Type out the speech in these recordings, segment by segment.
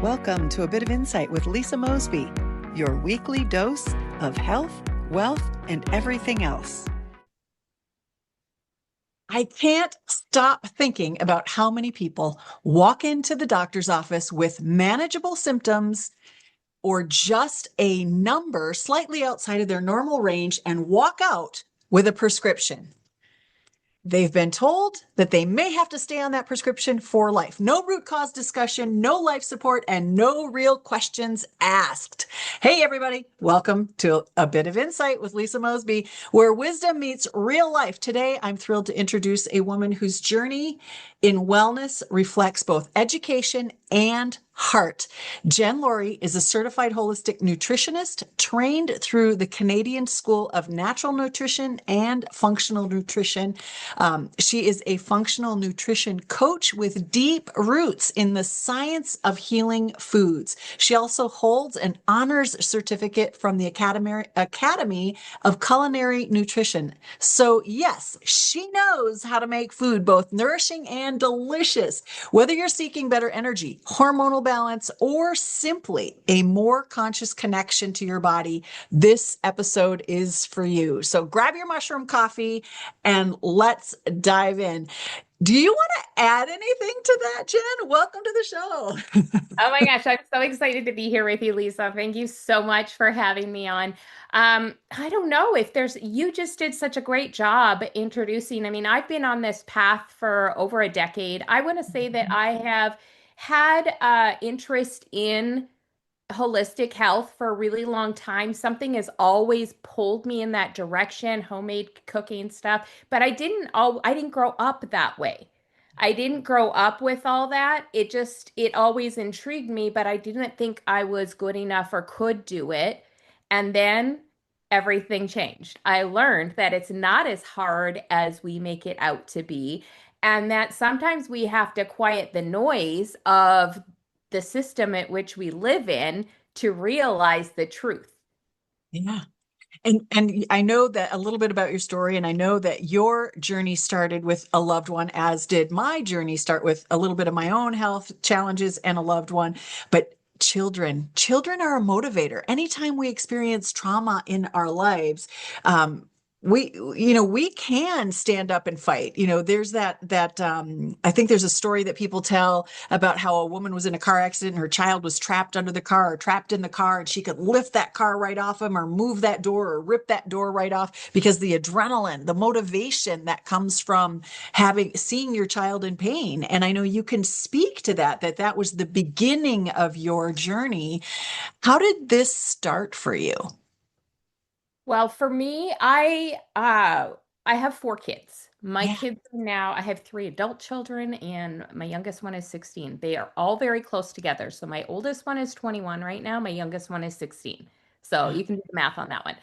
Welcome to A Bit of Insight with Lisa Mosbey, your weekly dose of health, wealth, and everything else. I can't stop thinking about how many people walk into the doctor's office with manageable symptoms or just a number slightly outside of their normal range and walk out with a prescription. They've been told that they may have to stay on that prescription for life. No root cause discussion, no life support, and no real questions asked. Hey, everybody. Welcome to A Bit of Insight with Lisa Mosbey, where wisdom meets real life. Today, I'm thrilled to introduce a woman whose journey in wellness reflects both education and heart. Jen Laurie is a certified holistic nutritionist trained through the Canadian School of Natural Nutrition and Functional Nutrition. She is a functional nutrition coach with deep roots in the science of healing foods. She also holds an honors certificate from the Academy of Culinary Nutrition. So yes, she knows how to make food both nourishing and delicious. Whether you're seeking better energy, hormonal balance, or simply a more conscious connection to your body, this episode is for you. So grab your mushroom coffee and let's dive in. Do you want to add anything to that, Jen? Welcome to the show. Oh my gosh, I'm so excited to be here with you, Lisa. Thank you so much for having me on. I don't know if you just did such a great job introducing. I mean, I've been on this path for over a decade. I want to say that I have had interest in holistic health for a really long time. Something has always pulled me in that direction, homemade cooking stuff, but I didn't grow up that way. I didn't grow up with all that. It always intrigued me, but I didn't think I was good enough or could do it. And then everything changed. I learned that it's not as hard as we make it out to be, and that sometimes we have to quiet the noise of the system at which we live in to realize the truth. Yeah. And I know that a little bit about your story, and I know that your journey started with a loved one, as did my journey start with a little bit of my own health challenges and a loved one. But children are a motivator. Anytime we experience trauma in our lives, we can stand up and fight. There's that I think there's a story that people tell about how a woman was in a car accident and her child was trapped under the car or trapped in the car, and she could lift that car right off him or move that door or rip that door right off because the adrenaline, the motivation that comes from seeing your child in pain. And I know you can speak to that was the beginning of your journey. How did this start for you? Well, for me, I have four kids. My Yeah. kids now, I have three adult children, and my youngest one is 16. They are all very close together. So my oldest one is 21 right now. My youngest one is 16. So you can do the math on that one.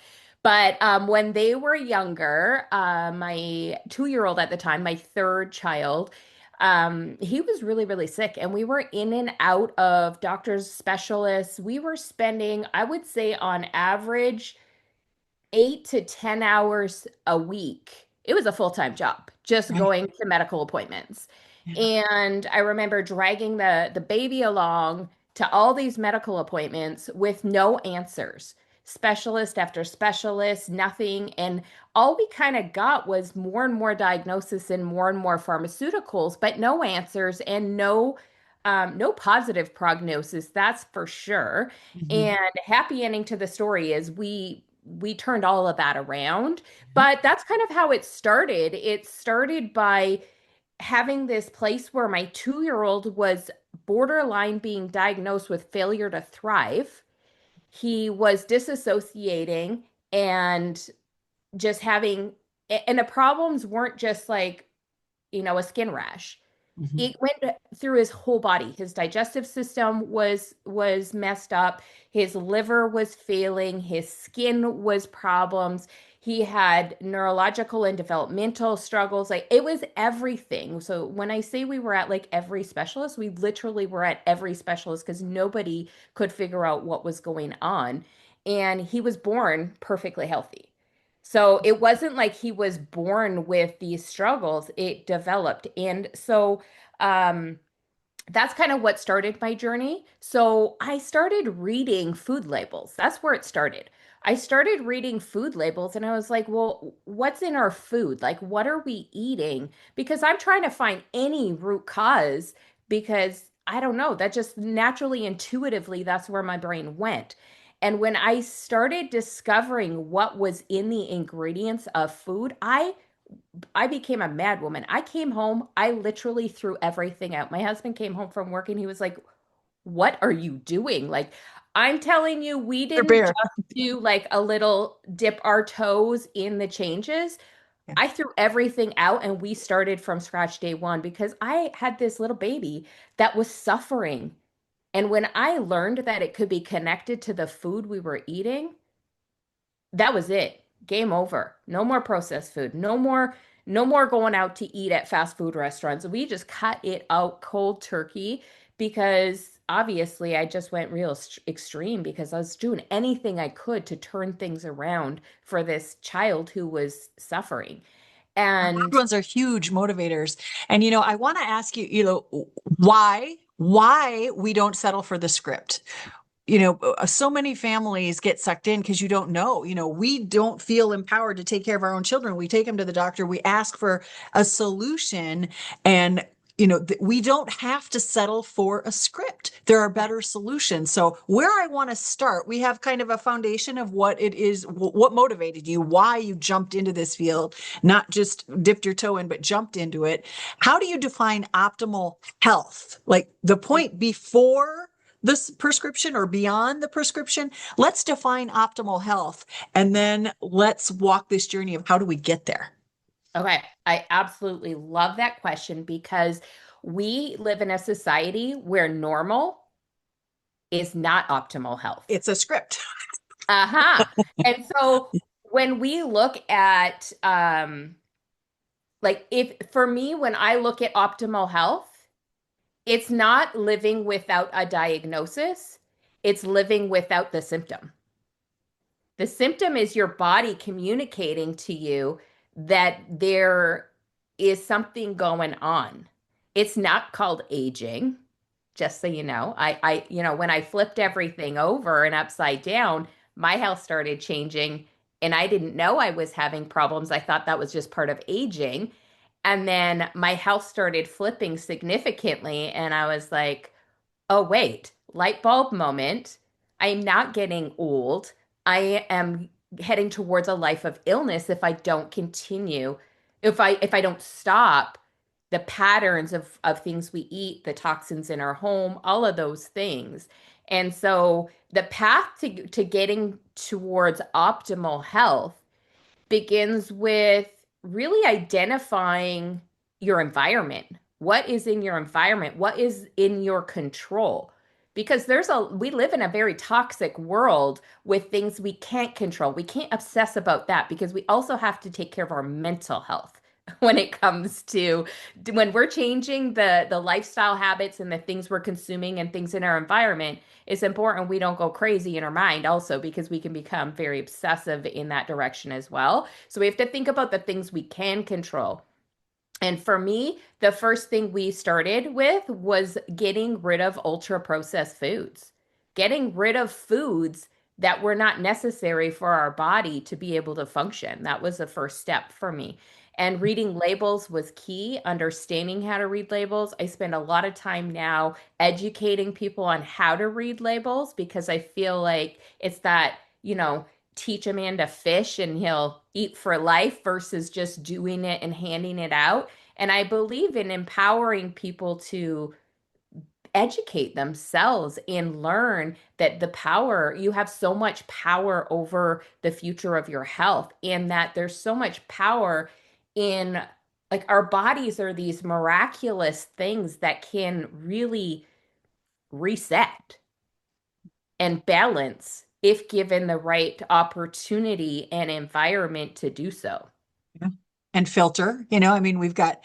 But when they were younger, my 2-year-old at the time, my third child, he was really, really sick, and we were in and out of doctors, specialists. We were spending, I would say, on average, 8 to 10 hours a week. It was a full-time job, just Right. going to medical appointments. Yeah. And I remember dragging the baby along to all these medical appointments with no answers. Specialist after specialist, nothing. And all we kind of got was more and more diagnosis and more pharmaceuticals, but no answers and no positive prognosis, that's for sure. Mhm. And happy ending to the story is we turned all of that around. But that's kind of how it started. It started by having this place where my 2-year-old was borderline being diagnosed with failure to thrive. He was disassociating and just having, and the problems weren't just like, a skin rash. Mhm. It went through his whole body. His digestive system was messed up. His liver was failing. His skin was problems. He had neurological and developmental struggles. Like, it was everything. So when I say we were at like every specialist, we literally were at every specialist because nobody could figure out what was going on. And he was born perfectly healthy. So it wasn't like he was born with these struggles, it developed. And so um, that's kind of what started my journey. So I started reading food labels. That's where it started. I started reading food labels and I was like, well, what's in our food? Like, what are we eating? Because I'm trying to find any root cause because I don't know. That just naturally, intuitively, that's where my brain went. And when I started discovering what was in the ingredients of food, I became a mad woman. I came home, I literally threw everything out. My husband came home from work and he was like, "What are you doing?" Like, I'm telling you, we didn't Prepare. just do like a little dip our toes in the changes. Yeah. I threw everything out and we started from scratch day one because I had this little baby that was suffering. And when I learned that it could be connected to the food we were eating, that was it. Game over. No more processed food. No more going out to eat at fast food restaurants. We just cut it out cold turkey because obviously I just went real extreme because I was doing anything I could to turn things around for this child who was suffering. Loved And ones are huge motivators. And, I want to ask you, why we don't settle for the script. So many families get sucked in because you don't know. We don't feel empowered to take care of our own children. We take them to the doctor, we ask for a solution, and we don't have to settle for a script. There are better solutions. So where I want to start, we have kind of a foundation of what it is, what motivated you, why you jumped into this field, not just dipped your toe in, but jumped into it. How do you define optimal health? Like the point before this prescription or beyond the prescription? Let's define optimal health and then let's walk this journey of how do we get there? okay, I absolutely love that question because we live in a society where normal is not optimal health. It's a script. Uh-huh. And so when we look at like if for me when I look at optimal health, it's not living without a diagnosis, it's living without the symptom. The symptom is your body communicating to you that there is something going on. It's not called aging, just so you know. When I flipped everything over and upside down, my health started changing and I didn't know I was having problems. I thought that was just part of aging. And then my health started flipping significantly and I was like, oh, wait, light bulb moment. I'm not getting old. I am heading towards a life of illness if I don't continue, if I don't stop the patterns of things we eat, the toxins in our home, all of those things. And so the path to getting towards optimal health begins with really identifying your environment. What is in your environment? What is in your control? Because we live in a very toxic world with things we can't control. We can't obsess about that because we also have to take care of our mental health when it comes to when we're changing the lifestyle habits and the things we're consuming and things in our environment. It's important we don't go crazy in our mind also because we can become very obsessive in that direction as well. So we have to think about the things we can control. And for me, the first thing we started with was getting rid of ultra processed foods, getting rid of foods that were not necessary for our body to be able to function. That was the first step for me. And reading labels was key, understanding how to read labels. I spend a lot of time now educating people on how to read labels because I feel like it's that, teach a man to fish and he'll eat for life versus just doing it and handing it out. And I believe in empowering people to educate themselves and learn that you have so much power over the future of your health, and that there's so much power in like our bodies are these miraculous things that can really reset and balance if given the right opportunity and environment to do so. Yeah. And filter, I mean, we've got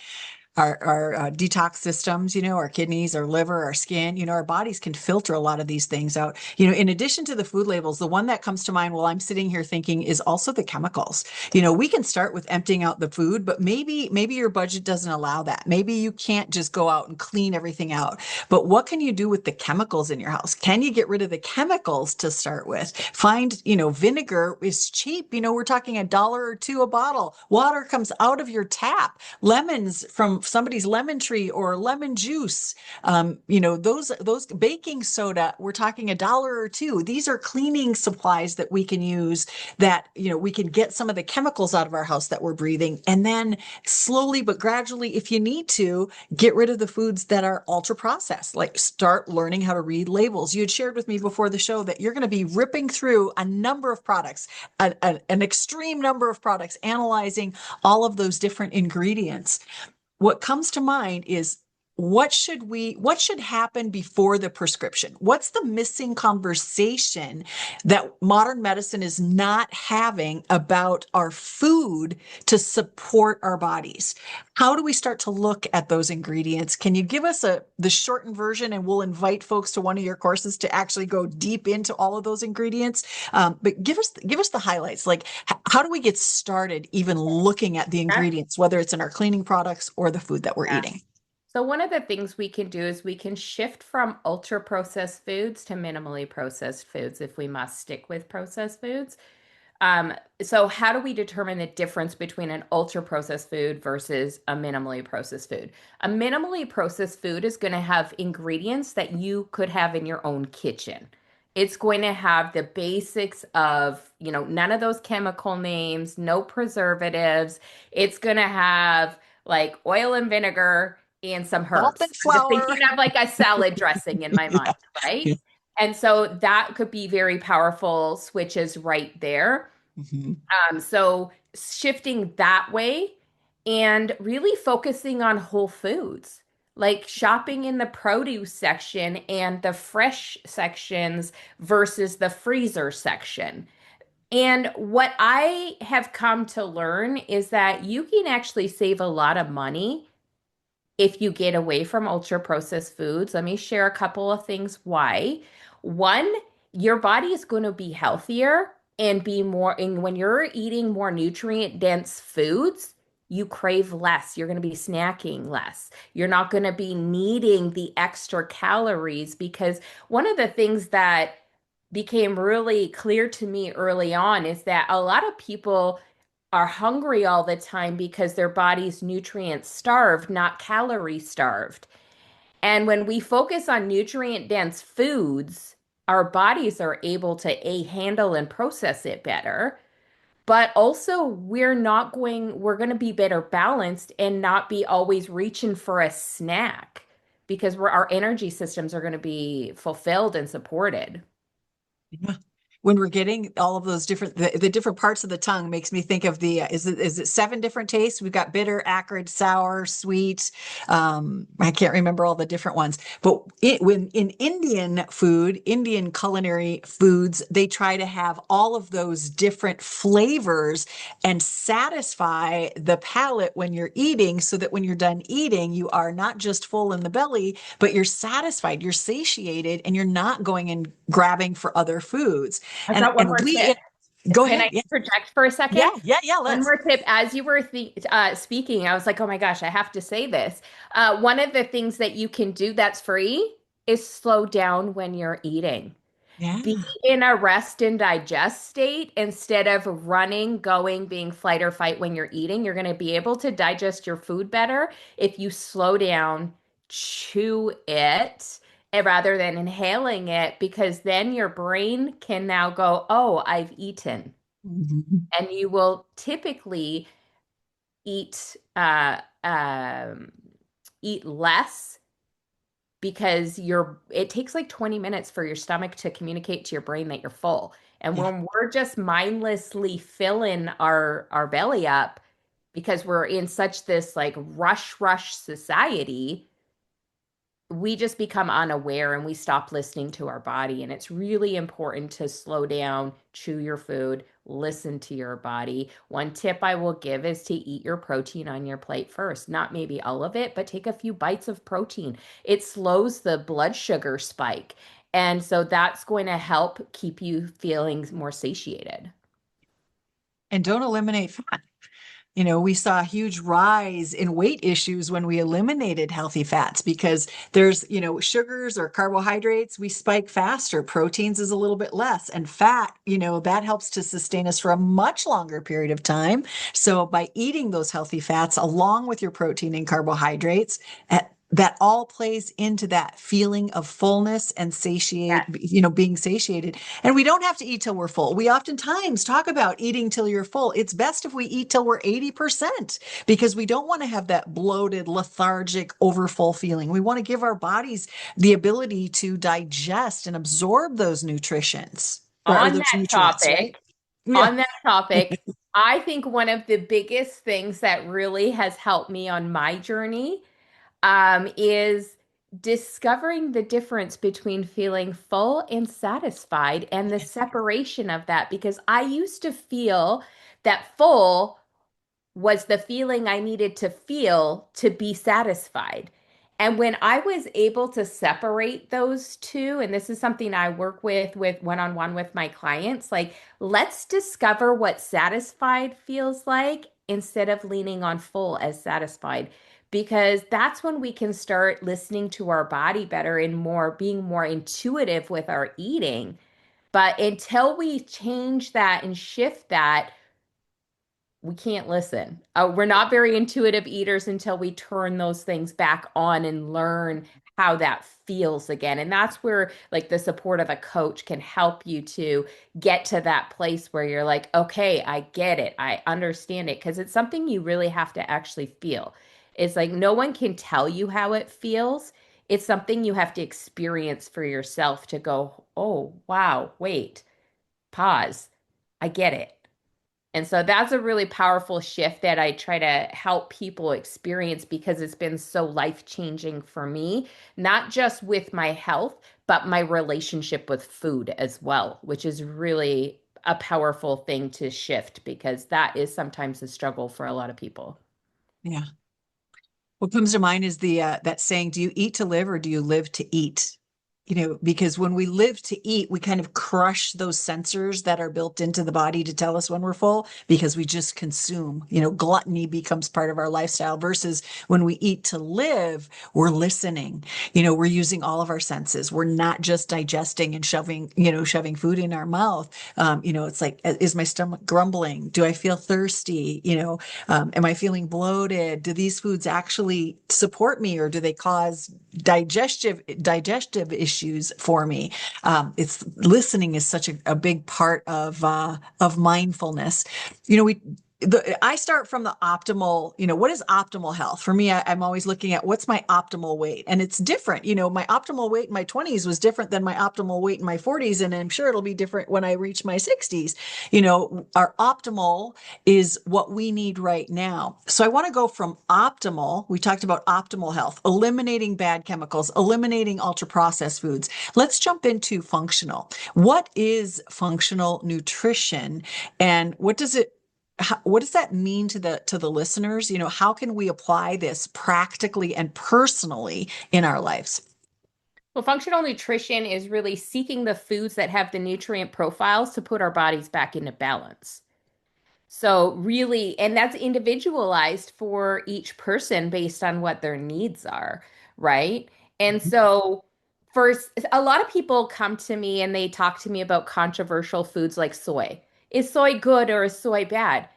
our detox systems, our kidneys, our liver, our skin, our bodies can filter a lot of these things out. In addition to the food labels, the one that comes to mind while I'm sitting here thinking is also the chemicals. We can start with emptying out the food, but maybe your budget doesn't allow that. Maybe you can't just go out and clean everything out. But what can you do with the chemicals in your house? Can you get rid of the chemicals to start with? Find, vinegar is cheap. We're talking $1 or $2 a bottle. Water comes out of your tap. Lemons from somebody's lemon tree or lemon juice. Those baking soda, we're talking $1 or $2. These are cleaning supplies that we can use that, we can get some of the chemicals out of our house that we're breathing. And then slowly but gradually, if you need to, get rid of the foods that are ultra processed, like start learning how to read labels. You had shared with me before the show that you're going to be ripping through a number of products, an extreme number of products, analyzing all of those different ingredients. What comes to mind is what should happen before the prescription? What's the missing conversation that modern medicine is not having about our food to support our bodies? How do we start to look at those ingredients? Can you give us the shortened version, and we'll invite folks to one of your courses to actually go deep into all of those ingredients? But give us the highlights. Like, how do we get started even looking at the ingredients, whether it's in our cleaning products or the food that we're eating? So one of the things we can do is we can shift from ultra processed foods to minimally processed foods if we must stick with processed foods. So how do we determine the difference between an ultra processed food versus a minimally processed food? A minimally processed food is going to have ingredients that you could have in your own kitchen. It's going to have the basics of, none of those chemical names, no preservatives. It's going to have like oil and vinegar and some Salt herbs. and I'm just flour. thinking of like a salad dressing in my mind, right? Yeah. And so that could be very powerful switches right there. Mhm. So shifting that way and really focusing on whole foods, like shopping in the produce section and the fresh sections versus the freezer section. And what I have come to learn is that you can actually save a lot of money if you get away from ultra processed foods. Let me share a couple of things why. One, your body is going to be healthier and be more, and when you're eating more nutrient dense foods, you crave less. You're going to be snacking less. You're not going to be needing the extra calories because one of the things that became really clear to me early on is that a lot of people are hungry all the time because their body's nutrient starved, not calorie starved. And when we focus on nutrient dense foods, our bodies are able to handle and process it better. But also, we're going to be better balanced and not be always reaching for a snack because our energy systems are going to be fulfilled and supported. Yeah. When we're getting all of those the different parts of the tongue makes me think of is it 7 different tastes? We've got bitter, acrid, sour, sweet. I can't remember all the different ones, but when in Indian culinary foods, they try to have all of those different flavors and satisfy the palate when you're eating, so that when you're done eating, you are not just full in the belly, but you're satisfied, you're satiated, and you're not going and grabbing for other foods. I've And got one and more we tip. go Can ahead. I Yeah. project for a Yeah. second? Yeah. Yeah. One Let's. more tip. As you were speaking, I was like, oh my gosh, I have to say this. One of the things that you can do that's free is slow down when you're eating. Yeah. Be in a rest and digest state instead of running, going, being flight or fight when you're eating. You're going to be able to digest your food better if you slow down, chew it, rather than inhaling it, because then your brain can now go, oh, I've eaten. Mhm. And you will typically eat eat less because it takes like 20 minutes for your stomach to communicate to your brain that you're full. And Yeah. when we're just mindlessly filling our belly up because we're in such this like rush society, we just become unaware and we stop listening to our body. And it's really important to slow down, chew your food, listen to your body. One tip I will give is to eat your protein on your plate first, not maybe all of it, but take a few bites of protein. It slows the blood sugar spike. And so that's going to help keep you feeling more satiated. And don't eliminate fat. We saw a huge rise in weight issues when we eliminated healthy fats because there's, sugars or carbohydrates, we spike faster. Proteins is a little bit less. And fat, that helps to sustain us for a much longer period of time. So by eating those healthy fats along with your protein and carbohydrates, that all plays into that feeling of fullness and being satiated. And we don't have to eat till we're full. We oftentimes talk about eating till you're full. It's best if we eat till we're 80% because we don't want to have that bloated, lethargic, overfull feeling. We want to give our bodies the ability to digest and absorb those nutritions or On those that nutrients, right? topic, Yeah. on that topic, I think one of the biggest things that really has helped me on my journey is discovering the difference between feeling full and satisfied and the separation of that. Because I used to feel that full was the feeling I needed to feel to be satisfied. And when I was able to separate those two, and this is something I work with one-on-one with my clients, like let's discover what satisfied feels like instead of leaning on full as satisfied, because that's when we can start listening to our body better and more being more intuitive with our eating. But until we change that and shift that, we can't listen. We're not very intuitive eaters until we turn those things back on and learn how that feels again. And that's where like the support of a coach can help you to get to that place where you're like, okay, I get it. I understand it. Because it's something you really have to actually feel. It's like no one can tell you how it feels. It's something you have to experience for yourself to go, oh, wow, wait, pause. I get it. And so that's a really powerful shift that I try to help people experience because it's been so life-changing for me, not just with my health, but my relationship with food as well, which is really a powerful thing to shift because that is sometimes a struggle for a lot of people. Yeah. What comes to mind is the that saying, do you eat to live or do you live to eat? Because when we live to eat, we kind of crush those sensors that are built into the body to tell us when we're full because we just consume. Gluttony becomes part of our lifestyle versus when we eat to live, we're listening. We're using all of our senses. We're not just digesting and shoving food in our mouth. It's like, is my stomach grumbling? Do I feel thirsty? Am I feeling bloated? Do these foods actually support me or do they cause digestive issues for me? It's listening is such a big part of mindfulness. We I start from the optimal, what is optimal health? For me, I'm always looking at what's my optimal weight. And it's different. My optimal weight in my 20s was different than my optimal weight in my 40s. And I'm sure it'll be different when I reach my 60s. Our optimal is what we need right now. So I want to go from optimal. We talked about optimal health, eliminating bad chemicals, eliminating ultra processed foods. Let's jump into functional. What is functional nutrition and what does that mean to the listeners? How can we apply this practically and personally in our lives? Well, functional nutrition is really seeking the foods that have the nutrient profiles to put our bodies back into balance. So, really, and that's individualized for each person based on what their needs are, right? And so, first, a lot of people come to me and they talk to me about controversial foods like soy. Is soy good or is soy bad?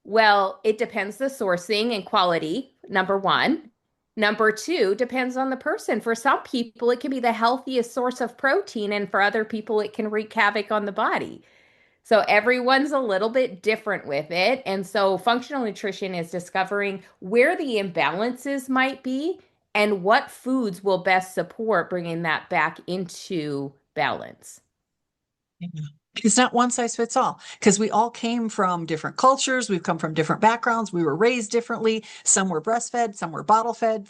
Well, it depends the sourcing and quality, number one. Number two, depends on the person. For some people, it can be the healthiest source of protein, and for other people, it can wreak havoc on the body. So everyone's a little bit different with it. And so functional nutrition is discovering where the imbalances might be and what foods will best support bringing that back into balance. Yeah. It's not one size fits all because we all came from different cultures. We've come from different backgrounds. We were raised differently. Some were breastfed, some were bottle fed.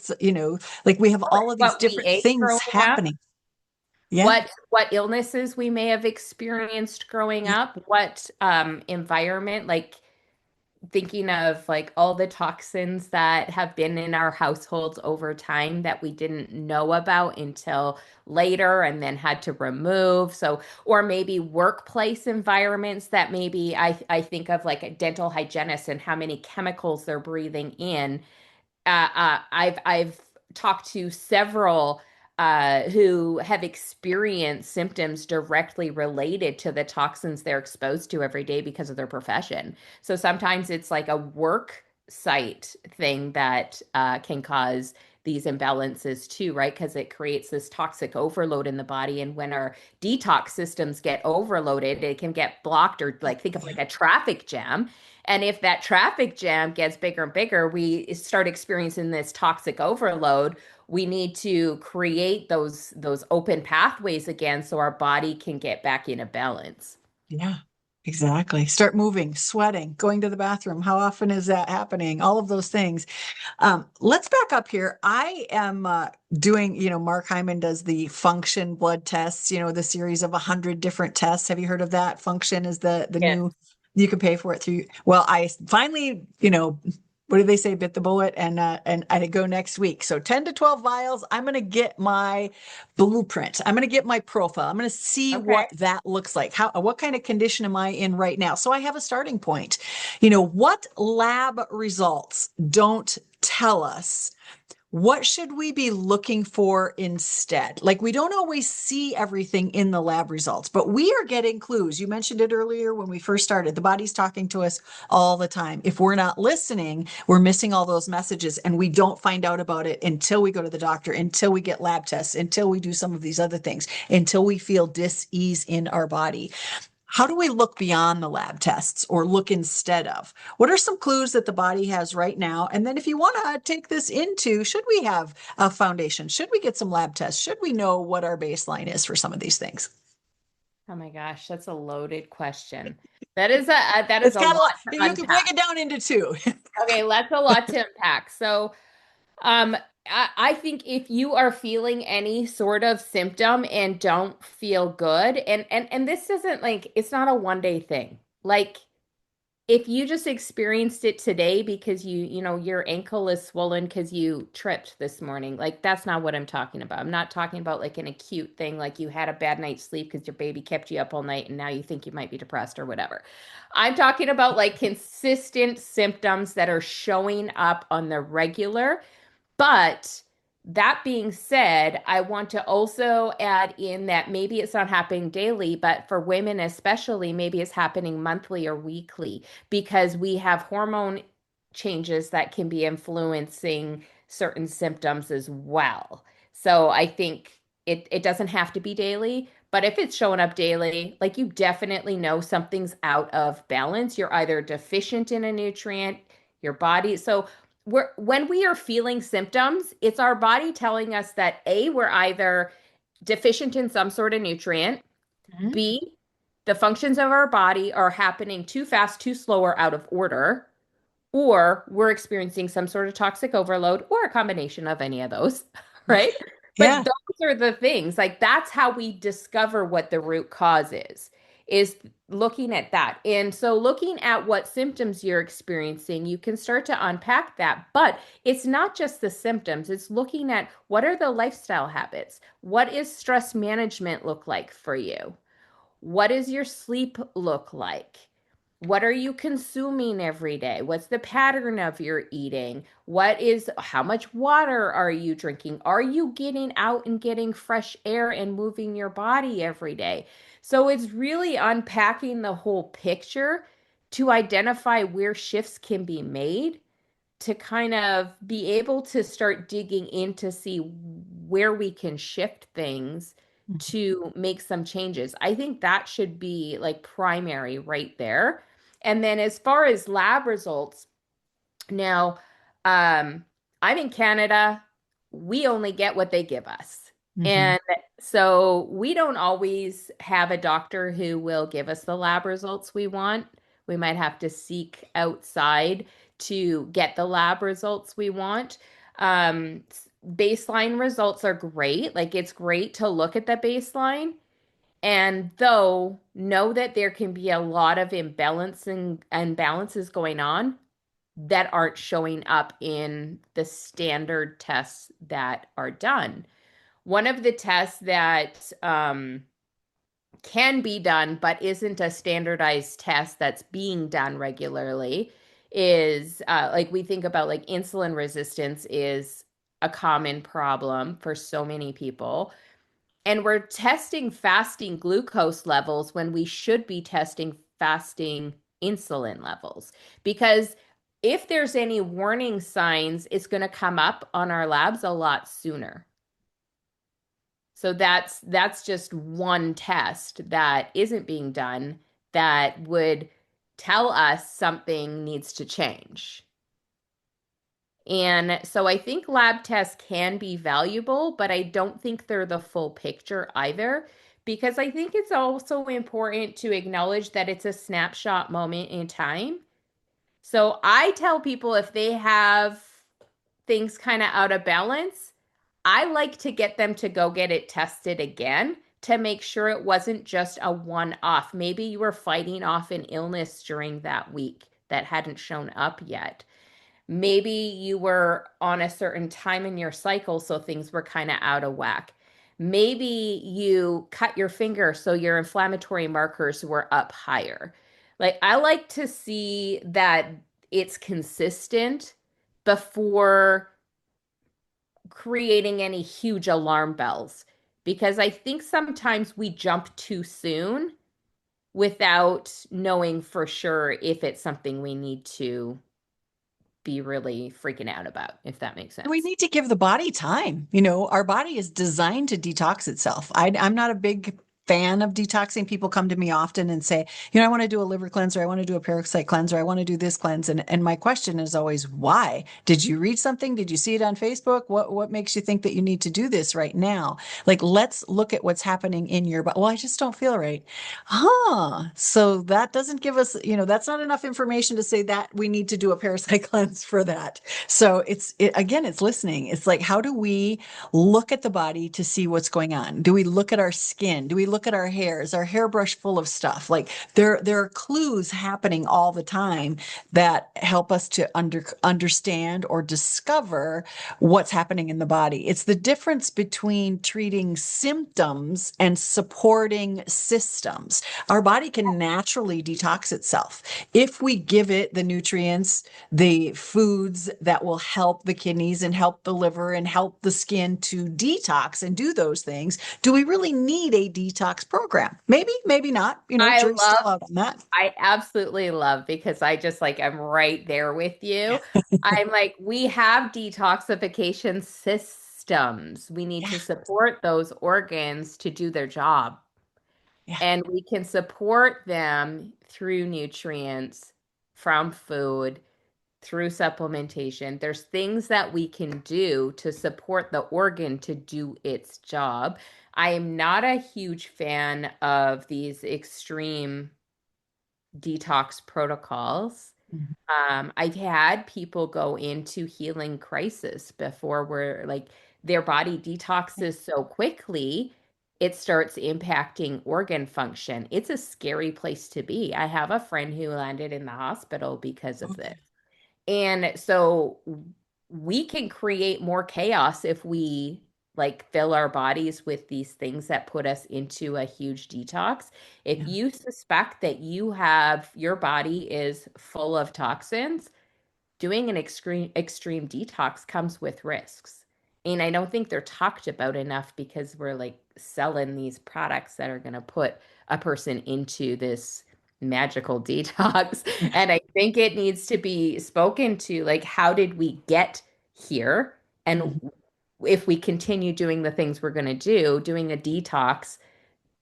Like we have all of these What we different ate things growing up, happening. Yeah. what illnesses we may have experienced growing up, what environment, like thinking of like all the toxins that have been in our households over time that we didn't know about until later and then had to remove. So, or maybe workplace environments that maybe I think of like a dental hygienist and how many chemicals they're breathing in. I've talked to several who have experienced symptoms directly related to the toxins they're exposed to every day because of their profession. So sometimes it's like a work site thing that can cause these imbalances too, right? Because it creates this toxic overload in the body. And when our detox systems get overloaded, it can get blocked or like think of like a traffic jam. And if that traffic jam gets bigger and bigger, we start experiencing this toxic overload. We need to create those open pathways again so our body can get back into balance. Yeah, exactly. Start moving, sweating, going to the bathroom. How often is that happening? All of those things. Let's back up here. I am doing, Mark Hyman does the function blood tests, the series of 100 different tests. Have you heard of that? Function is the Yes. new, you can pay for it through. Well, I finally, what do they say? Bit the bullet and I go next week. So 10 to 12 vials. I'm going to get my blueprint. I'm going to get my profile. I'm going to see Okay. what that looks like. What kind of condition am I in right now? So I have a starting point. What lab results don't tell us what should we be looking for instead? Like we don't always see everything in the lab results, but we are getting clues. You mentioned it earlier when we first started. The body's talking to us all the time. If we're not listening, we're missing all those messages and we don't find out about it until we go to the doctor, until we get lab tests, until we do some of these other things, until we feel dis-ease in our body. How do we look beyond the lab tests or look instead of? What are some clues that the body has right now? And then if you want to take this into, should we have a foundation? Should we get some lab tests? Should we know what our baseline is for some of these things? Oh my gosh, that's a loaded question. That is It's a got a lot lot, to you can break unpack. it down into two. Okay, that's a lot to unpack. So, um, I think if you are feeling any sort of symptom and don't feel good, and this isn't like it's not a one day thing. Like if you just experienced it today because your ankle is swollen because you tripped this morning, like that's not what I'm talking about. I'm not talking about like an acute thing, like you had a bad night's sleep because your baby kept you up all night and now you think you might be depressed or whatever. I'm talking about like consistent symptoms that are showing up on the regular, but that being said, I want to also add in that maybe it's not happening daily, but for women especially, maybe it's happening monthly or weekly because we have hormone changes that can be influencing certain symptoms as well. So I think it doesn't have to be daily, but if it's showing up daily, like you definitely know something's out of balance. You're either deficient in a nutrient, your body. So when we are feeling symptoms, it's our body telling us that A, we're either deficient in some sort of nutrient, Mhm. B, the functions of our body are happening too fast, too slow, or out of order, or we're experiencing some sort of toxic overload or a combination of any of those, right? But Yeah. those are the things, like that's how we discover what the root cause is looking at that. And so looking at what symptoms you're experiencing, you can start to unpack that, but it's not just the symptoms, it's looking at what are the lifestyle habits? What is stress management look like for you? What does your sleep look like? What are you consuming every day? What's the pattern of your eating? How much water are you drinking? Are you getting out and getting fresh air and moving your body every day? So it's really unpacking the whole picture to identify where shifts can be made to kind of be able to start digging in to see where we can shift things to make some changes. I think that should be like primary right there. And then as far as lab results, now I'm in Canada. We only get what they give us. Hmm. And so we don't always have a doctor who will give us the lab results we want. We might have to seek outside to get the lab results we want. Baseline results are great. Like it's great to look at the baseline. And though know that there can be a lot of imbalances going on that aren't showing up in the standard tests that are done. One of the tests that can be done, but isn't a standardized test that's being done regularly, is like we think about like insulin resistance is a common problem for so many people. And we're testing fasting glucose levels when we should be testing fasting insulin levels. Because if there's any warning signs, it's going to come up on our labs a lot sooner. So that's just one test that isn't being done that would tell us something needs to change. And so I think lab tests can be valuable, but I don't think they're the full picture either, because I think it's also important to acknowledge that it's a snapshot moment in time. So I tell people if they have things kind of out of balance, I like to get them to go get it tested again to make sure it wasn't just a one off. Maybe you were fighting off an illness during that week that hadn't shown up yet. Maybe you were on a certain time in your cycle, so things were kind of out of whack. Maybe you cut your finger, so your inflammatory markers were up higher. Like, I like to see that it's consistent before creating any huge alarm bells, because I think sometimes we jump too soon without knowing for sure if it's something we need to be really freaking out about, if that makes We sense. need to give the body time. You know, our body is designed to detox itself. I'm not a big fan of detoxing. People come to me often and say, you know, I want to do a liver cleanser, I want to do a peroxide cleanser, I want to do this cleanse. And my question is always, why? Did you read something? Did you see it on Facebook? What makes you think that you need to do this right now? Like, let's look at what's happening in your body. Well, I just don't feel right. Huh. So that doesn't give us, you know, that's not enough information to say that we need to do a parasite cleanse for that. So again, it's listening. It's like, how do we look at the body to see what's going on? Do we look at our skin? Do we look at our hair? Is our hairbrush full of stuff? Like there are clues happening all the time that help us to understand or discover what's happening in the body. It's the difference between treating symptoms and supporting systems. Our body can naturally detox itself if we give it the nutrients, the foods that will help the kidneys and help the liver and help the skin to detox and do those things. Do we really need a detox program? Maybe, maybe not. You know, I jury's still love, out on that. I absolutely love because I just like, I'm right there with you. I'm like, we have detoxification systems. We need Yeah, to support those organs to do their job. yeah. And we can support them through nutrients from food, through supplementation. There's things that we can do to support the organ to do its job. I am not a huge fan of these extreme detox protocols. Mhm. I've had people go into healing crisis before where like their body detoxes so quickly, it starts impacting organ function. It's a scary place to be. I have a friend who landed in the hospital because of this. Okay. And so we can create more chaos if we like fill our bodies with these things that put us into a huge detox. If Yeah. you suspect that your body is full of toxins, doing an extreme detox comes with risks. And I don't think they're talked about enough because we're like selling these products that are going to put a person into this magical detox. Yeah. And I think it needs to be spoken to like, how did we get here? And Mhm. if we continue doing the things we're going to do, doing a detox Doesn't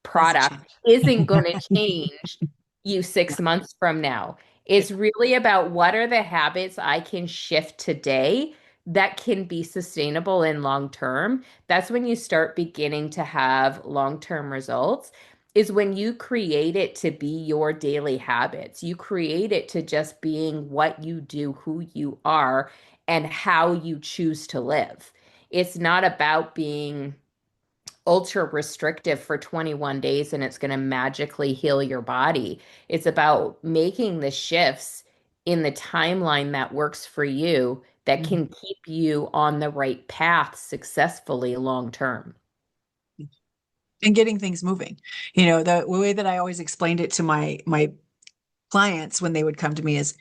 product change. isn't going to change you Yeah. 6 months from now. Yeah. It's really about what are the habits I can shift today that can be sustainable in long term, that's when you start beginning to have long-term results, is when you create it to be your daily habits. You create it to just being what you do, who you are, and how you choose to live. It's not about being ultra restrictive for 21 days and it's going to magically heal your body. It's about making the shifts in the timeline that works for you that Mhm. can keep you on the right path successfully long term. And getting things moving. The way that I always explained it to my clients when they would come to me is,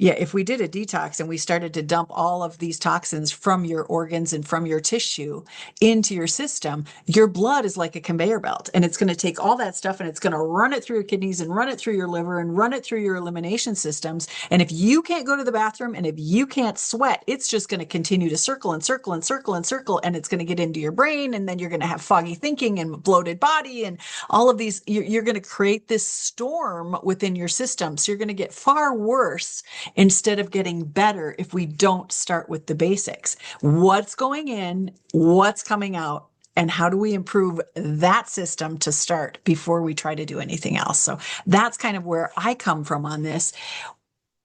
yeah, if we did a detox and we started to dump all of these toxins from your organs and from your tissue into your system, your blood is like a conveyor belt, and it's going to take all that stuff and it's going to run it through your kidneys and run it through your liver and run it through your elimination systems. And if you can't go to the bathroom and if you can't sweat, it's just going to continue to circle and circle and circle and circle, and it's going to get into your brain, and then you're going to have foggy thinking and bloated body and all of these. You're going to create this storm within your system. So you're going to get far worse instead of getting better if we don't start with the basics. What's going in, what's coming out, and how do we improve that system to start before we try to do anything else? So that's kind of where I come from on this.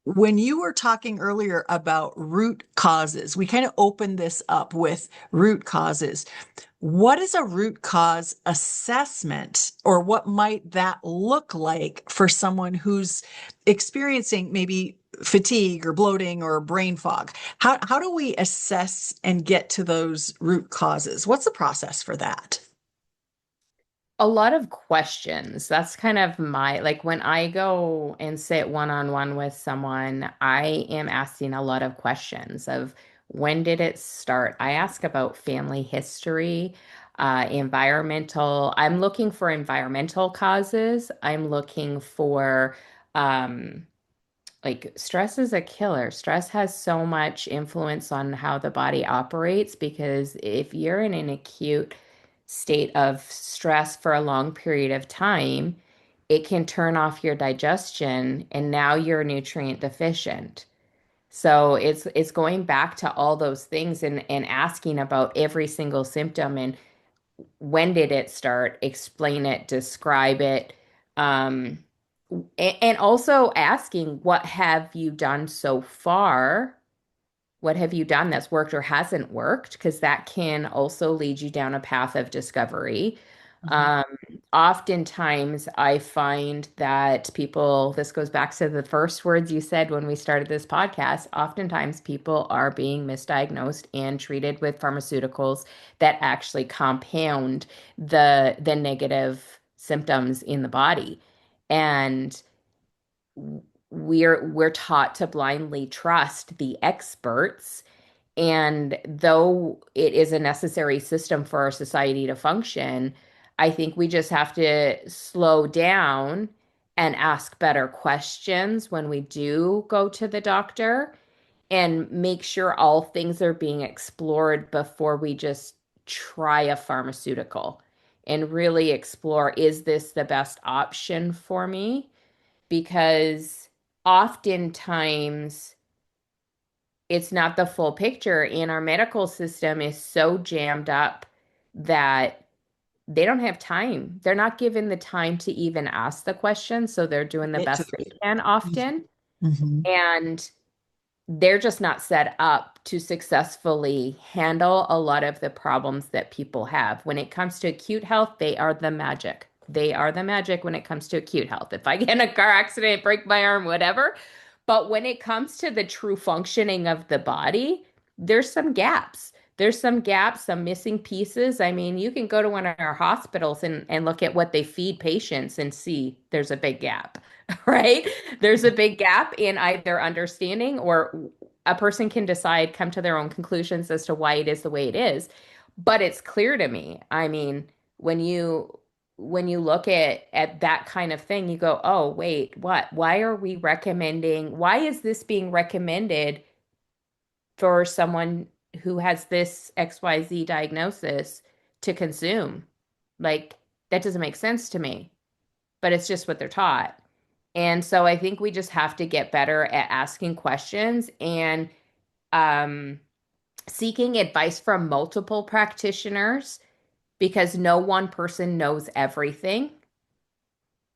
When you were talking earlier about root causes, we kind of opened this up with root causes. What is a root cause assessment, or what might that look like for someone who's experiencing maybe fatigue or bloating or brain fog? How do we assess and get to those root causes? What's the process for that? A lot of questions. That's kind of my, like when I go and sit one-on-one with someone, I am asking a lot of questions of when did it start? I ask about family history, environmental. I'm looking for environmental causes. I'm looking for um, like stress is a killer. Stress has so much influence on how the body operates because if you're in an acute state of stress for a long period of time, it can turn off your digestion and now you're nutrient deficient. So it's going back to all those things and asking about every single symptom and when did it start, explain it, describe it. Um, and also asking, what have you done so far? What have you done that's worked or hasn't worked? Because that can also lead you down a path of discovery. Mhm. Um, Oftentimes, I find that people, this goes back to the first words you said when we started this podcast. Oftentimes, people are being misdiagnosed and treated with pharmaceuticals that actually compound the negative symptoms in the body. And we're taught to blindly trust the experts, and though it is a necessary system for our society to function, I think we just have to slow down and ask better questions when we do go to the doctor and make sure all things are being explored before we just try a pharmaceutical and really explore, is this the best option for me? Because oftentimes it's not the full picture, and our medical system is so jammed up that they don't have time. They're not given the time to even ask the question, so they're doing the Get to best the they root. can often. Mhm. And they're just not set up to successfully handle a lot of the problems that people have. When it comes to acute health, they are the magic. They are the magic when it comes to acute health. If I get in a car accident, break my arm, whatever. But when it comes to the true functioning of the body, there's some gaps. There's some gaps, some missing pieces. I mean, you can go to one of our hospitals and look at what they feed patients and see there's a big gap, right? There's a big gap in either understanding, or a person can decide, come to their own conclusions as to why it is the way it is. But it's clear to me. I mean, when you look at that kind of thing, you go, "Oh, wait, what? Why are we recommending? Why is this being recommended for someone who has this XYZ diagnosis to consume?" Like, that doesn't make sense to me, but it's just what they're taught. And so I think we just have to get better at asking questions and um seeking advice from multiple practitioners because no one person knows everything,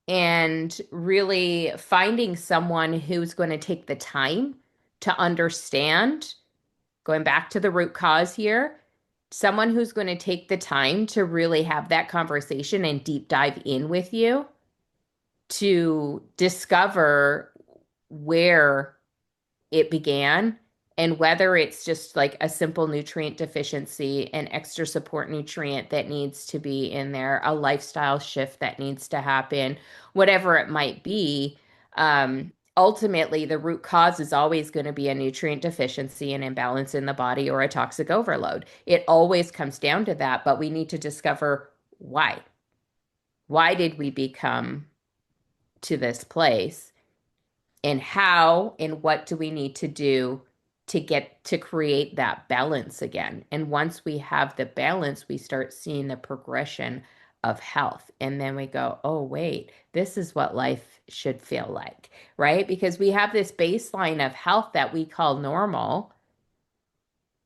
and really finding someone who's going to take the time to understand, going back to the root cause here, someone who's going to take the time to really have that conversation and deep dive in with you to discover where it began and whether it's just like a simple nutrient deficiency, an extra support nutrient that needs to be in there, a lifestyle shift that needs to happen, whatever it might be. Ultimately, the root cause is always going to be a nutrient deficiency, an imbalance in the body, or a toxic overload. It always comes down to that, but we need to discover why. Why did we become to this place? And how and what do we need to do to get to create that balance again? And once we have the balance, we start seeing the progression of health. And then we go, oh, wait, this is what life should feel like, right? Because we have this baseline of health that we call normal,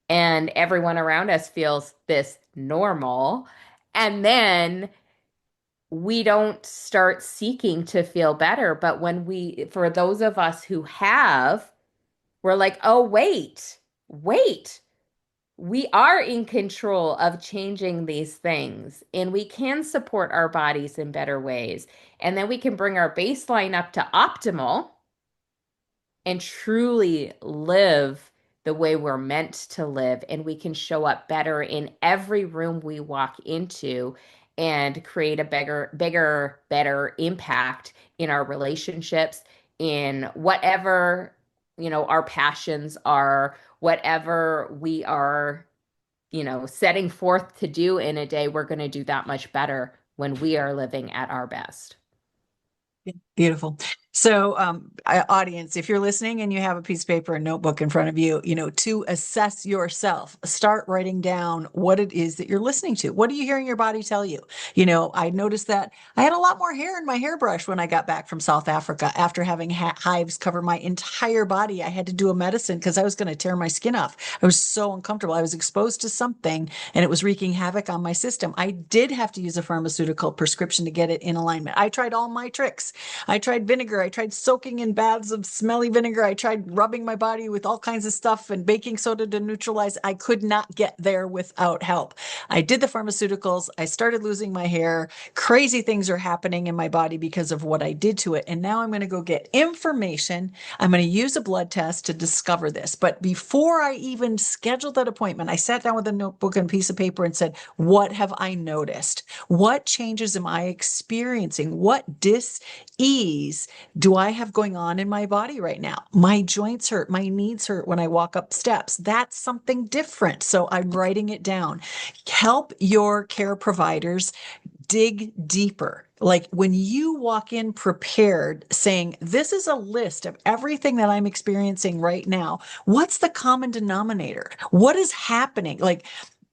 and everyone around us feels this normal. And then we don't start seeking to feel better. But for those of us who have, we're like, oh, wait, we are in control of changing these things and we can support our bodies in better ways. And then we can bring our baseline up to optimal and truly live the way we're meant to live. And we can show up better in every room we walk into and create a bigger, better impact in our relationships, in whatever, our passions are, whatever we are, setting forth to do in a day, we're going to do that much better when we are living at our best. Beautiful. So, audience, if you're listening and you have a piece of paper and notebook in front of you, to assess yourself, start writing down what it is that you're listening to. What are you hearing your body tell you? I noticed that I had a lot more hair in my hairbrush when I got back from South Africa after having hives cover my entire body. I had to do a medicine because I was going to tear my skin off. I was so uncomfortable. I was exposed to something and it was wreaking havoc on my system. I did have to use a pharmaceutical prescription to get it in alignment. I tried all my tricks. I tried vinegar. I tried soaking in baths of smelly vinegar. I tried rubbing my body with all kinds of stuff and baking soda to neutralize. I could not get there without help. I did the pharmaceuticals. I started losing my hair. Crazy things are happening in my body because of what I did to it. And now I'm going to go get information. I'm going to use a blood test to discover this. But before I even scheduled that appointment, I sat down with a notebook and piece of paper and said, what have I noticed? What changes am I experiencing? What dis-ease do I have going on in my body right now? My joints hurt, my knees hurt when I walk up steps. That's something different. So I'm writing it down. Help your care providers dig deeper. Like when you walk in prepared, saying, this is a list of everything that I'm experiencing right now. What's the common denominator? What is happening? Like,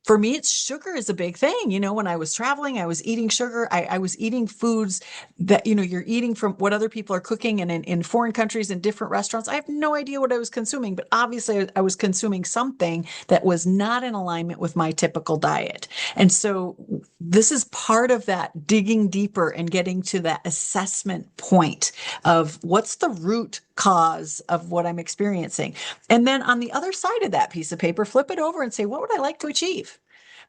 for me, it's sugar is a big thing. When I was traveling, I was eating sugar. I was eating foods that, you're eating from what other people are cooking and in foreign countries in different restaurants. I have no idea what I was consuming, but obviously I was consuming something that was not in alignment with my typical diet. And so this is part of that digging deeper and getting to that assessment point of what's the root cause of what I'm experiencing. And then on the other side of that piece of paper, flip it over and say, what would I like to achieve?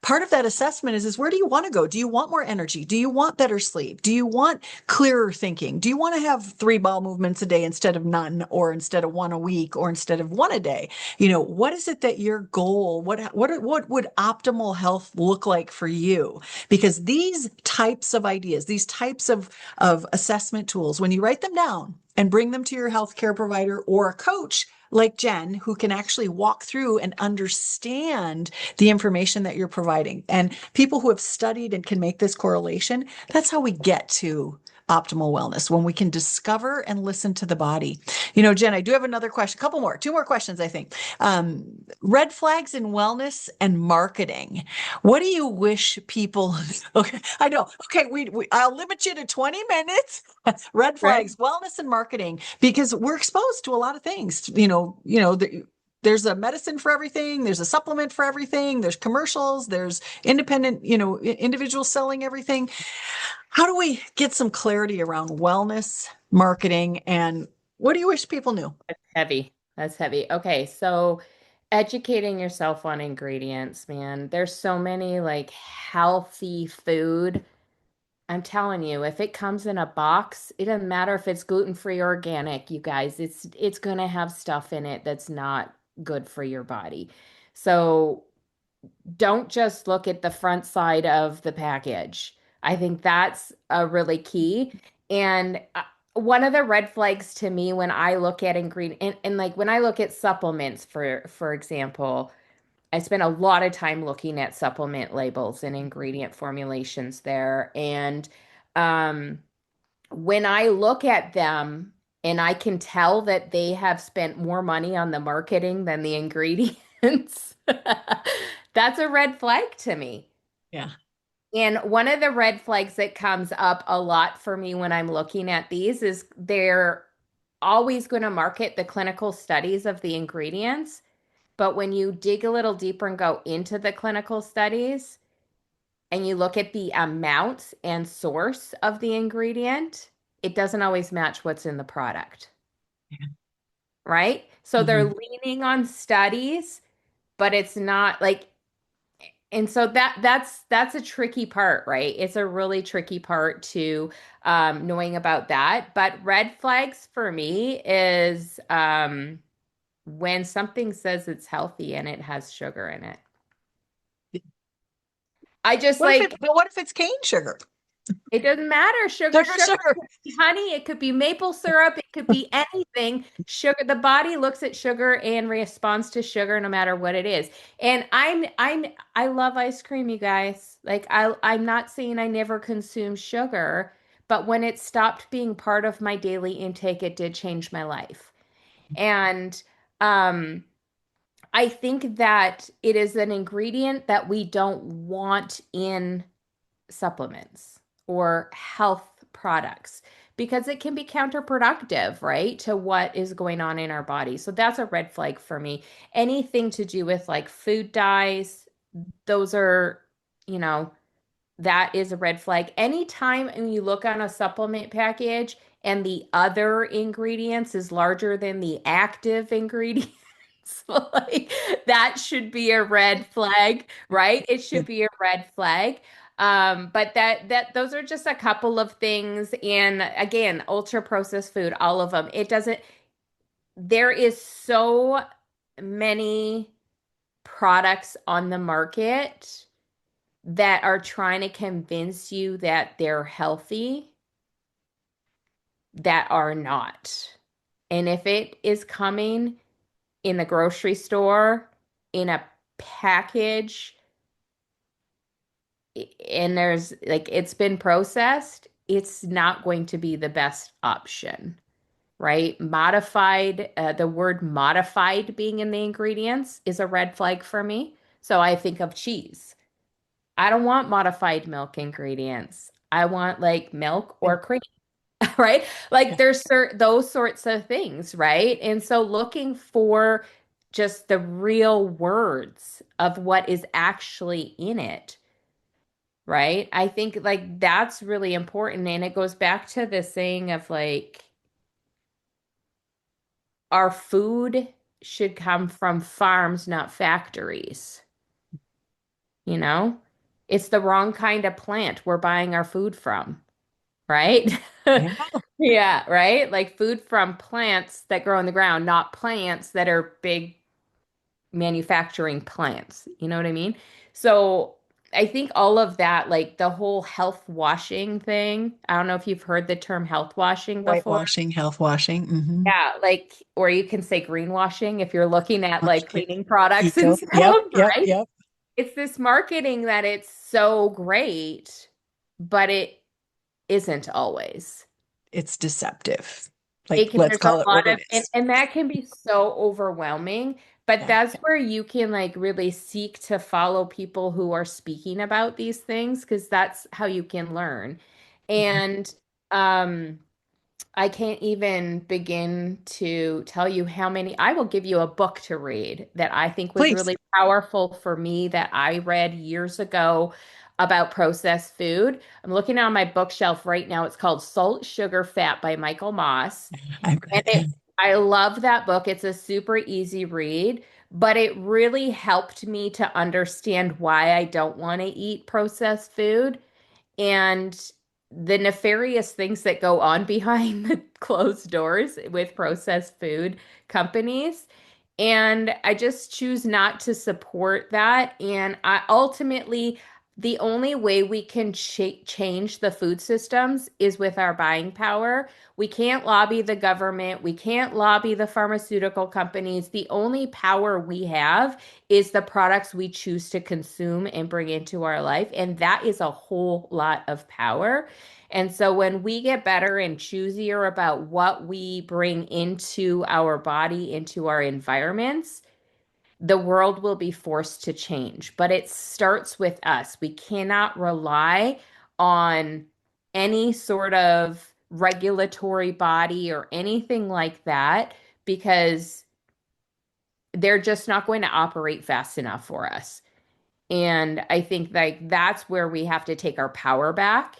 Part of that assessment is where do you want to go? Do you want more energy? Do you want better sleep? Do you want clearer thinking? Do you want to have 3 bowel movements a day instead of none, or instead of 1 a week, or instead of 1 a day? What is it that your goal, what would optimal health look like for you? Because these types of ideas, these types of assessment tools, when you write them down and bring them to your healthcare provider or a coach like Jen, who can actually walk through and understand the information that you're providing. And people who have studied and can make this correlation, that's how we get to optimal wellness, when we can discover and listen to the body. Jen, I do have another question, two more questions, I think. Red flags in wellness and marketing. What do you wish people, okay, I know, okay, I'll limit you to 20 minutes. Red Right. flags, wellness and marketing, because we're exposed to a lot of things, there's a medicine for everything, there's a supplement for everything, there's commercials, there's independent, individuals selling everything. How do we get some clarity around wellness, marketing, and what do you wish people knew? Heavy. That's heavy. Okay, so educating yourself on ingredients, man. There's so many like healthy food. I'm telling you, if it comes in a box, it doesn't matter if it's gluten-free or organic, you guys. It's gonna have stuff in it that's not good for your body. So don't just look at the front side of the package. I think that's a really key. And one of the red flags to me when I look at ingredient and like when I look at supplements, for example, I spend a lot of time looking at supplement labels and ingredient formulations there. And um, when I look at them and I can tell that they have spent more money on the marketing than the ingredients, that's a red flag to me. Yeah. And one of the red flags that comes up a lot for me when I'm looking at these is they're always going to market the clinical studies of the ingredients. But when you dig a little deeper and go into the clinical studies and you look at the amounts and source of the ingredient, it doesn't always match what's in the product, right? So they're Mhm. leaning on studies, but it's not like, and so that's a tricky part, right? It's a really tricky part to knowing about that. But red flags for me is when something says it's healthy and it has sugar in it. I just like But what if it's cane sugar? it doesn't matter. Sugar, Sugar, sugar, sugar. it could be honey, it could be maple syrup, it could be anything. Sugar, the body looks at sugar and responds to sugar no matter what it is. And I love ice cream, you guys. Like I'm not saying I never consume sugar, but when it stopped being part of my daily intake, it did change my life. And um I think that it is an ingredient that we don't want in supplements or health products because it can be counterproductive, right, to what is going on in our body. So that's a red flag for me. Anything to do with like food dyes, those are, you know, that is a red flag. Anytime when you look on a supplement package and the other ingredients is larger than the active ingredients, like that should be a red flag, right? It Yeah. should be a red flag. But that those are just a couple of things. And again, ultra processed food, all of them. It doesn't, there is so many products on the market that are trying to convince you that they're healthy that are not. And if it is coming in the grocery store in a package and there's like it's been processed, it's not going to be the best option, right? Modified, the word modified being in the ingredients is a red flag for me. So I think of cheese. I don't want modified milk ingredients. I want like milk or cream, right? Like Yeah. there's those sorts of things, right? And so looking for just the real words of what is actually in it, right? I think like that's really important. And it goes back to the saying of like our food should come from farms, not factories, you know? It's the wrong kind of plant we're buying our food from, right? Yeah. Yeah, right? Like food from plants that grow in the ground, not plants that are big manufacturing plants. You know what I mean? So I think all of that, like the whole health washing thing, I don't know if you've heard the term health washing before. Whitewashing, health washing. Yeah, like, or you can say greenwashing if you're looking at like Okay. cleaning products and Eco. stuff, Yep. Yep. right? Yep. It's this marketing that it's so great, but it isn't always. It's deceptive. Like, It can, let's there's a call it lot what of, it is. and that can be so overwhelming, but Yeah. that's where you can like really seek to follow people who are speaking about these things because that's how you can learn. Mhm. And um I can't even begin to tell you how many. I will give you a book to read that I think was Please. really powerful for me that I read years ago about processed food. I'm looking on my bookshelf right now. It's called Salt, Sugar, Fat by Michael Moss. I've And read it. I love that book. It's a super easy read, but it really helped me to understand why I don't want to eat processed food and the nefarious things that go on behind the closed doors with processed food companies. And I just choose not to support that. And I ultimately, the only way we can change the food systems is with our buying power. We can't lobby the government. We can't lobby the pharmaceutical companies. The only power we have is the products we choose to consume and bring into our life. And that is a whole lot of power. And so when we get better and choosier about what we bring into our body, into our environments, the world will be forced to change. But it starts with us. We cannot rely on any sort of regulatory body or anything like that because they're just not going to operate fast enough for us. And I think like that's where we have to take our power back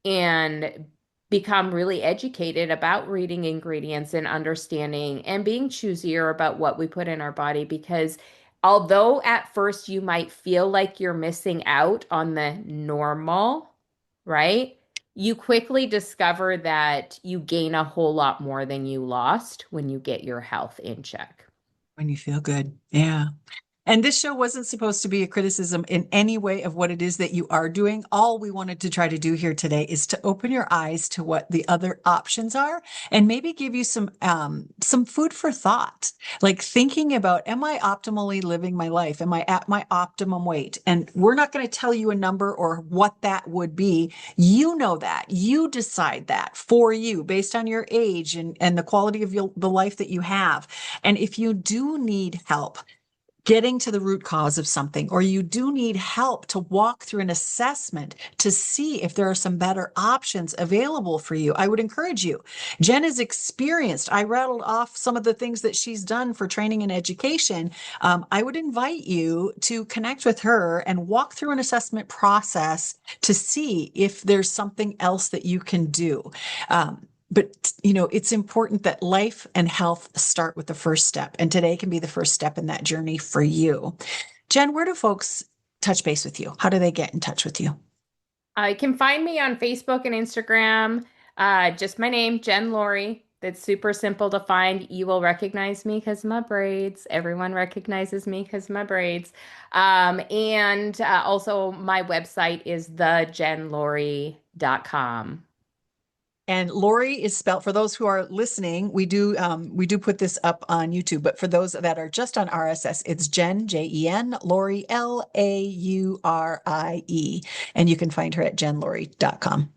and become really educated about reading ingredients and understanding and being choosier about what we put in our body. Because although at first you might feel like you're missing out on the normal, right? You quickly discover that you gain a whole lot more than you lost when you get your health in check. When you feel good. Yeah. And this show wasn't supposed to be a criticism in any way of what it is that you are doing. All we wanted to try to do here today is to open your eyes to what the other options are and maybe give you some food for thought. Like thinking about, am I optimally living my life? Am I at my optimum weight? And we're not going to tell you a number or what that would be. You know that. You decide that for you based on your age and the quality of the life that you have. And if you do need help, getting to the root cause of something, or you do need help to walk through an assessment to see if there are some better options available for you, I would encourage you. Jen is experienced. I rattled off some of the things that she's done for training and education. I would invite you to connect with her and walk through an assessment process to see if there's something else that you can do. But, it's important that life and health start with the first step. And today can be the first step in that journey for you. Jen, where do folks touch base with you? How do they get in touch with you? You can find me on Facebook and Instagram. Just my name, Jen Laurie. That's super simple to find. You will recognize me because my braids. Everyone recognizes me because my braids. And also my website is thejenlaurie.com. And Laurie is spelled, for those who are listening, we do put this up on YouTube, but for those that are just on RSS, it's Jen, Jen, Laurie, Laurie. And you can find her at jenlaurie.com.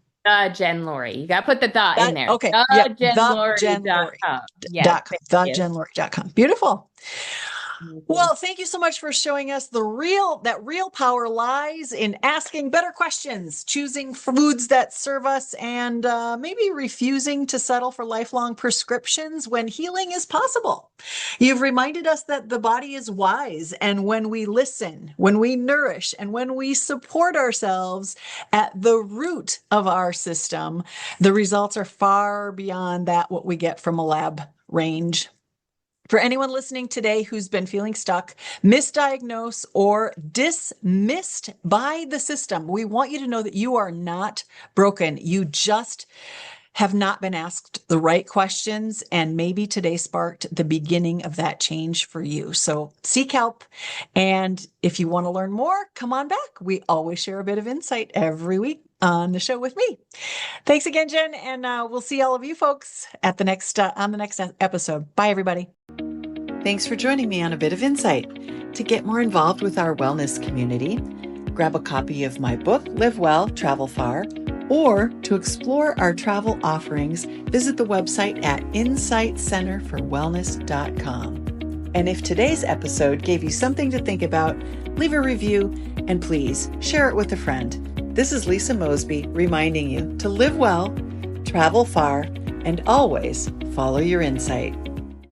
Jen Laurie. You got to put the dot in there. Okay. Yeah. Thejenlaurie.com. Yes, thank you. Thejenlaurie.com. Beautiful. Amazing. Well, thank you so much for showing us that real power lies in asking better questions, choosing foods that serve us, and maybe refusing to settle for lifelong prescriptions when healing is possible. You've reminded us that the body is wise, and when we listen, when we nourish, and when we support ourselves at the root of our system, the results are far beyond what we get from a lab range. For anyone listening today who's been feeling stuck, misdiagnosed, or dismissed by the system, we want you to know that you are not broken. You just have not been asked the right questions, and maybe today sparked the beginning of that change for you. So seek help. And if you want to learn more, come on back. We always share a bit of insight every week on the show with me. Thanks again, Jen. And we'll see all of you folks at the next on the next episode. Bye, everybody. Thanks for joining me on A Bit of Insight. To get more involved with our wellness community, grab a copy of my book, Live Well, Travel Far, or to explore our travel offerings, visit the website at insightcenterforwellness.com. And if today's episode gave you something to think about, leave a review and please share it with a friend. This is Lisa Mosbey reminding you to live well, travel far, and always follow your insight.